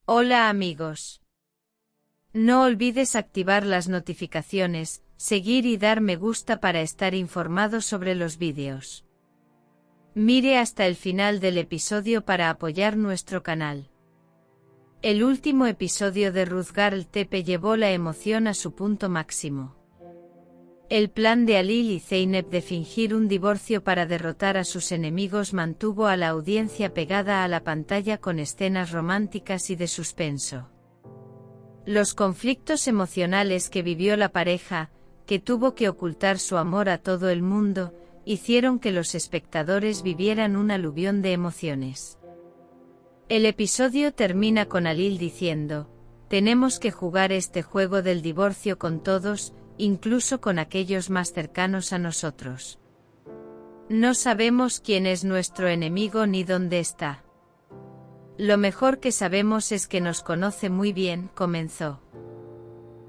Hola amigos. No olvides activar las notificaciones, seguir y dar me gusta para estar informado sobre los vídeos. Mire hasta el final del episodio para apoyar nuestro canal. El último episodio de Ruzgarl Tepe llevó la emoción a su punto máximo. El plan de Halil y Zeynep de fingir un divorcio para derrotar a sus enemigos mantuvo a la audiencia pegada a la pantalla con escenas románticas y de suspenso. Los conflictos emocionales que vivió la pareja, que tuvo que ocultar su amor a todo el mundo, hicieron que los espectadores vivieran un aluvión de emociones. El episodio termina con Halil diciendo: "Tenemos que jugar este juego del divorcio con todos, incluso con aquellos más cercanos a nosotros. No sabemos quién es nuestro enemigo ni dónde está. Lo mejor que sabemos es que nos conoce muy bien", comenzó.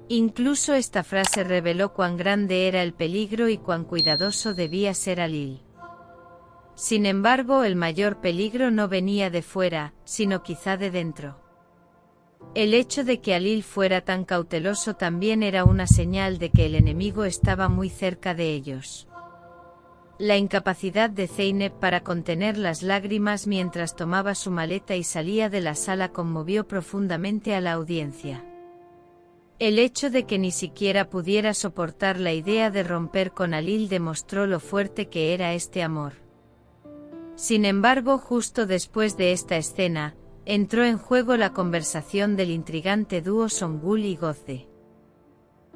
Incluso esta frase reveló cuán grande era el peligro y cuán cuidadoso debía ser Halil. Sin embargo, el mayor peligro no venía de fuera, sino quizá de dentro. El hecho de que Halil fuera tan cauteloso también era una señal de que el enemigo estaba muy cerca de ellos. La incapacidad de Zeynep para contener las lágrimas mientras tomaba su maleta y salía de la sala conmovió profundamente a la audiencia. El hecho de que ni siquiera pudiera soportar la idea de romper con Halil demostró lo fuerte que era este amor. Sin embargo, justo después de esta escena, entró en juego la conversación del intrigante dúo Songul y Gözde.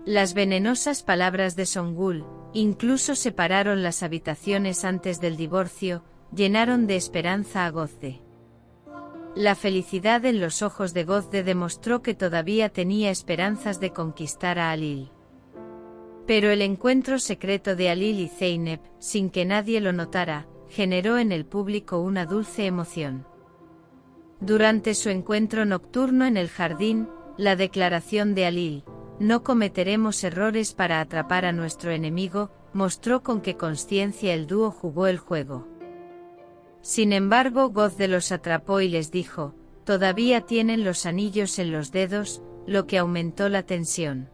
Las venenosas palabras de Songul, incluso separaron las habitaciones antes del divorcio, llenaron de esperanza a Gözde. La felicidad en los ojos de Gözde demostró que todavía tenía esperanzas de conquistar a Halil. Pero el encuentro secreto de Halil y Zeynep, sin que nadie lo notara, generó en el público una dulce emoción. Durante su encuentro nocturno en el jardín, la declaración de Halil: "No cometeremos errores para atrapar a nuestro enemigo", mostró con qué consciencia el dúo jugó el juego. Sin embargo, Gözde los atrapó y les dijo: "Todavía tienen los anillos en los dedos", lo que aumentó la tensión.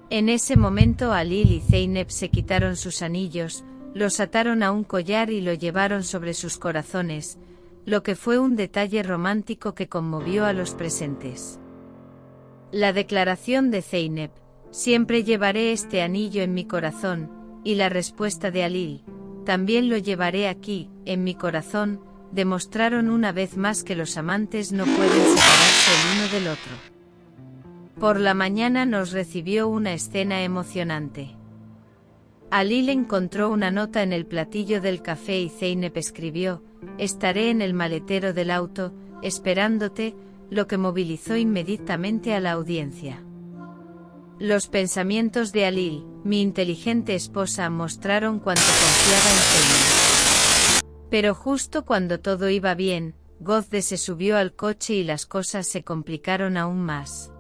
En ese momento Halil y Zeynep se quitaron sus anillos, los ataron a un collar y lo llevaron sobre sus corazones, lo que fue un detalle romántico que conmovió a los presentes. La declaración de Zeynep: "Siempre llevaré este anillo en mi corazón", y la respuesta de Halil: "También lo llevaré aquí, en mi corazón", demostraron una vez más que los amantes no pueden separarse el uno del otro. Por la mañana nos recibió una escena emocionante. Halil encontró una nota en el platillo del café y Zeynep escribió: "Estaré en el maletero del auto, esperándote", lo que movilizó inmediatamente a la audiencia. Los pensamientos de Halil, mi inteligente esposa, mostraron cuánto confiaba en Zeynep. Pero justo cuando todo iba bien, Gözde se subió al coche y las cosas se complicaron aún más.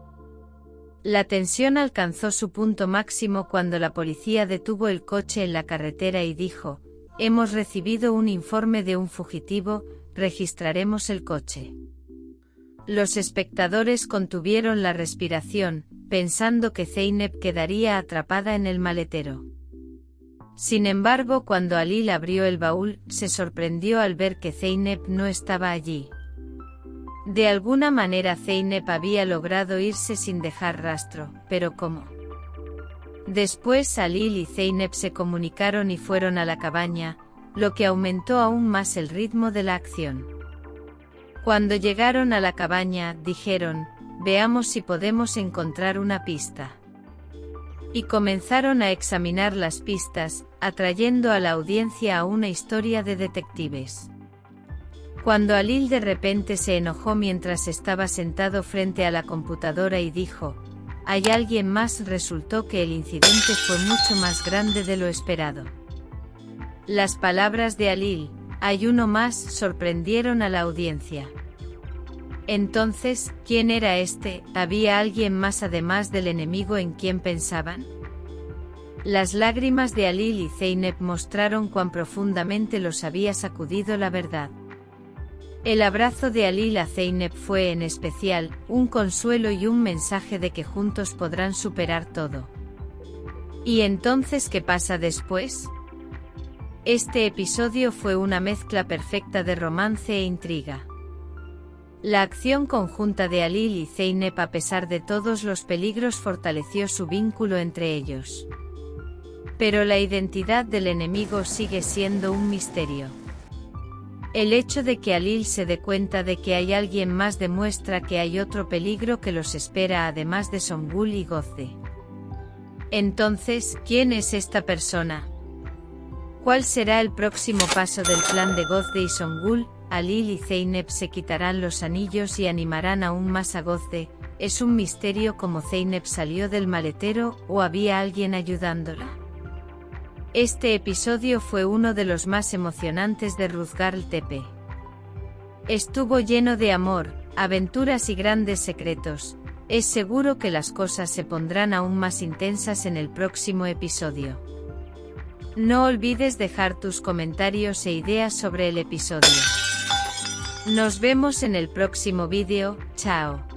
La tensión alcanzó su punto máximo cuando la policía detuvo el coche en la carretera y dijo: "Hemos recibido un informe de un fugitivo, registraremos el coche". Los espectadores contuvieron la respiración, pensando que Zeynep quedaría atrapada en el maletero. Sin embargo, cuando Halil abrió el baúl, se sorprendió al ver que Zeynep no estaba allí. De alguna manera Zeynep había logrado irse sin dejar rastro, pero ¿cómo? Después Halil y Zeynep se comunicaron y fueron a la cabaña, lo que aumentó aún más el ritmo de la acción. Cuando llegaron a la cabaña, dijeron: "Veamos si podemos encontrar una pista". Y comenzaron a examinar las pistas, atrayendo a la audiencia a una historia de detectives. Cuando Halil de repente se enojó mientras estaba sentado frente a la computadora y dijo: "Hay alguien más", resultó que el incidente fue mucho más grande de lo esperado. Las palabras de Halil: "Hay uno más", sorprendieron a la audiencia. Entonces, ¿quién era este? ¿Había alguien más además del enemigo en quien pensaban? Las lágrimas de Halil y Zeynep mostraron cuán profundamente los había sacudido la verdad. El abrazo de Alil a Zeynep fue en especial un consuelo y un mensaje de que juntos podrán superar todo. ¿Y entonces qué pasa después? Este episodio fue una mezcla perfecta de romance e intriga. La acción conjunta de Alil y Zeynep a pesar de todos los peligros fortaleció su vínculo entre ellos. Pero la identidad del enemigo sigue siendo un misterio. El hecho de que Alil se dé cuenta de que hay alguien más demuestra que hay otro peligro que los espera además de Songul y Gozde. Entonces, ¿quién es esta persona? ¿Cuál será el próximo paso del plan de Gozde y Songul? Alil y Zeynep se quitarán los anillos y animarán aún más a Gozde. ¿Es un misterio cómo Zeynep salió del maletero o había alguien ayudándola? Este episodio fue uno de los más emocionantes de Ruzgarl Tepe. Estuvo lleno de amor, aventuras y grandes secretos. Es seguro que las cosas se pondrán aún más intensas en el próximo episodio. No olvides dejar tus comentarios e ideas sobre el episodio. Nos vemos en el próximo vídeo, chao.